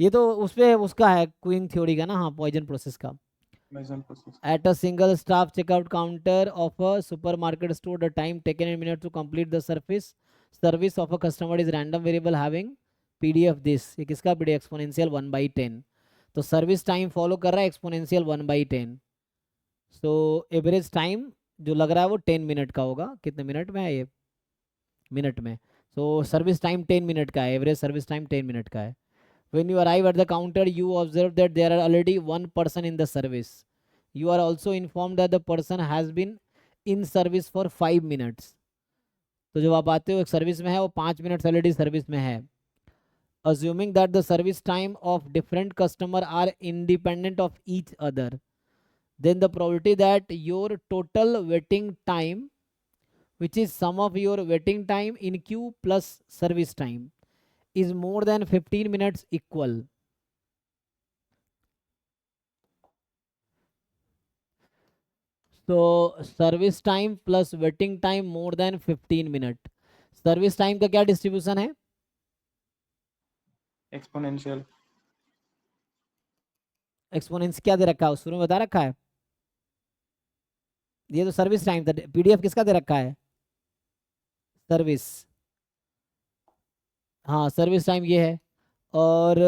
ये तो उस पे उसका है क्वीन थ्योरी का ना, हाँ पॉइजन प्रोसेस का। At a single staff checkout counter of a supermarket store, the time taken in minutes to complete the service of a customer is random variable having PDF this। ये किसका PDF? Exponential 1/10। तो service time follow कर रहा है exponential 1/10। So average time जो लग रहा है वो 10 मिनट का होगा। कितने मिनट में है ये? मिनट में। सो सर्विस टाइम 10 मिनट का है, एवरेज सर्विस टाइम 10 मिनट का है। When you arrive at the counter, you observe that there are already one person in the service. You are also informed that the person has been in service for 5 minutes. तो जब आप आते हो एक service में है, वो 5 minute already service में है। Assuming that the service time of different customer are independent of each other, then the probability that your total waiting time, which is sum of your waiting time in queue plus service time, is more than 15 minutes equal. तो service time plus waiting time more than 15 minute. Service time का क्या distribution है? Exponential. एक्सपोनेंस क्या दे रखा है? शुरू में बता रखा है। ये तो सर्विस टाइम था। पीडीएफ किसका दे रखा है? सर्विस। हाँ सर्विस टाइम ये है। और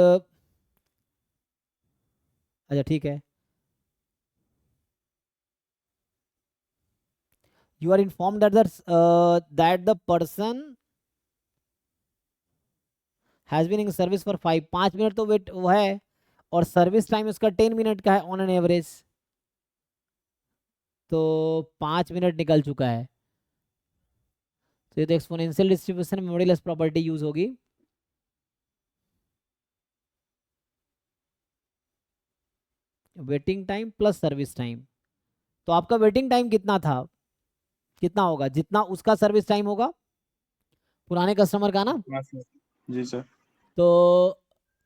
अच्छा ठीक है। You are inform that the person has been in service for 5 minute तो वेट वो है, और सर्विस टाइम उसका 10 मिनट का है ऑन एन एवरेज। तो 5 मिनट निकल चुका है। तो ये तो एक्सपोनेंशियल डिस्ट्रीब्यूशन में मॉड्यूलस प्रॉपर्टी यूज होगी। Waiting time plus service time. तो आपका वेटिंग टाइम कितना था? कितना होगा? जितना उसका सर्विस टाइम होगा, पुराने कस्टमर का ना। जी सर। तो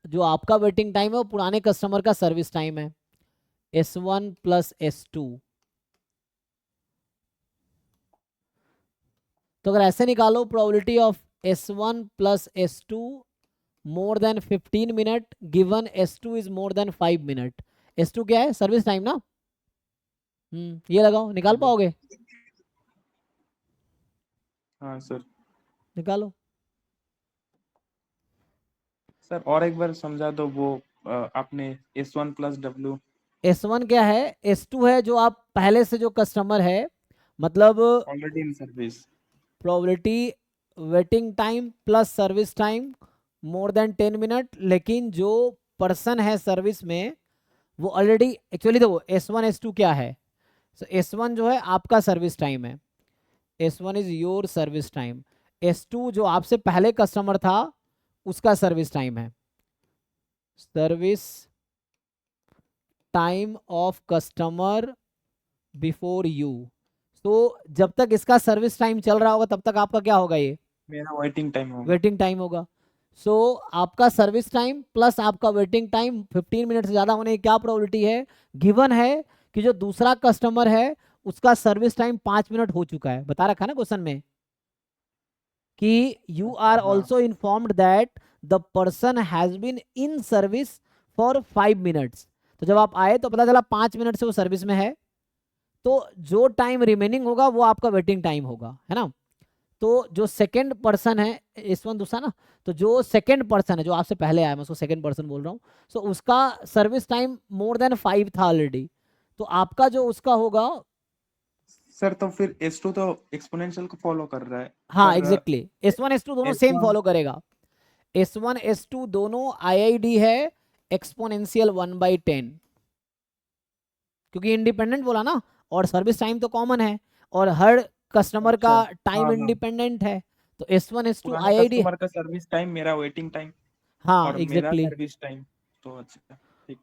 जो आपका वेटिंग टाइम है वो पुराने कस्टमर का सर्विस टाइम है, S1 प्लस S2। तो अगर ऐसे निकालो, probability of S1 plus S2 more than 15 minute given S2 is more than 5 minute. S2 क्या है? सर्विस टाइम ना। ये लगाओ, निकाल पाओगे? हाँ सर। निकालो। सर और एक बार समझा दो वो आपने S1 प्लस W। S1 क्या है? S2 है जो आप पहले से जो कस्टमर है, मतलब already in service. Probability waiting time plus service time more than 10 minute, लेकिन जो पर्सन है सर्विस में वो ऑलरेडी, एक्चुअली देखो S1 S2 क्या है? सो S1 जो है आपका सर्विस टाइम है, S1 is your service time. S2 जो आपसे पहले कस्टमर था उसका सर्विस टाइम है, service time of customer before you. तो जब तक इसका सर्विस टाइम चल रहा होगा तब तक आपका क्या होगा? ये मेरा वेटिंग टाइम होगा। वेटिंग टाइम होगा। सो आपका सर्विस टाइम प्लस आपका वेटिंग टाइम 15 मिनट से ज़्यादा होने की क्या प्रोबेबिलिटी है? गिवन है कि जो दूसरा कस्टमर है उसका सर्विस टाइम 5 मिनट हो चुका है। बता रखा है ना क्वेश्चन में कि you are also informed that the person has been in service for 5 minutes. तो जब आप आए तो पता चला 5 मिनट से वो सर्विस में है, तो जो टाइम रिमेनिंग होगा वो आपका वेटिंग टाइम होगा, है ना। तो जो सेकंड पर्सन है, S1 दूसरा ना, तो जो सेकंड पर्सन है जो आपसे पहले आया, मैं उसको सेकंड पर्सन बोल रहा हूँ, सो उसका सर्विस टाइम मोर देन 5 था ऑलरेडी। तो आपका जो उसका होगा, सर तो फिर S2 तो एक्सपोनेंशियल को फॉलो कर रहा है। हाँ पर एग्जैक्टली S1 S2 दोनों सेम S1 फॉलो करेगा। S1 S2 दोनों IID है एक्सपोनेंशियल 1/10, क्योंकि इंडिपेंडेंट बोला ना, और सर्विस टाइम तो कॉमन है, और हर कस्टमर का अच्छा। टाइम हाँ हाँ। इंडिपेंडेंट है। तो S1 S2 पुराने IID, कस्टमर का सर्विस टाइम, मेरा वेटिंग टाइम हाँ और मेरा एग्जैक्टली। Service time. तो अच्छा ठीक।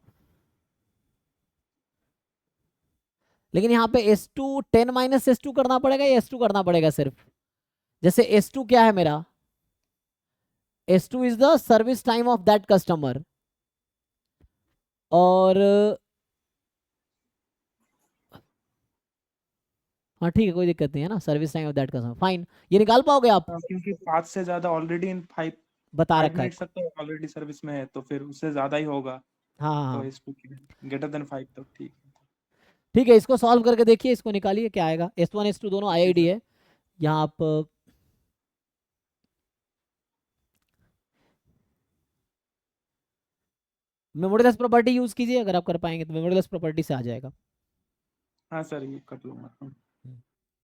लेकिन यहाँ पे S2 10 माइनस S2 करना पड़ेगा या S2 करना पड़ेगा सिर्फ? जैसे S2 क्या है मेरा? S2 is the service time of that customer, और हाँ ठीक है, कोई दिक्कत नहीं है ना, service time of that customer, fine. ये निकाल पाओगे आप? क्योंकि 5 से ज्यादा ऑलरेडी इन 5। बता 5 रखा है। मिनट तक तो ऑलरेडी सर्विस में है, तो फिर उससे ज्यादा ही होगा। हाँ हाँ तो हाँ। इसको ग्रेटर देन 5 तो ठीक है। ठीक है, इसको सॉल्व करके देखिए, इसको निकालिए क्या आएगा। S1 S2 दोनों जी IID सर। है। यहाँ आप मेमोरीलेस प्रॉपर्टी यूज कीजिए, अगर आप कर पाएंगे तो मेमोरीलेस प्रॉपर्टी से आ जाएगा। हाँ सर, ये कर लूंगा।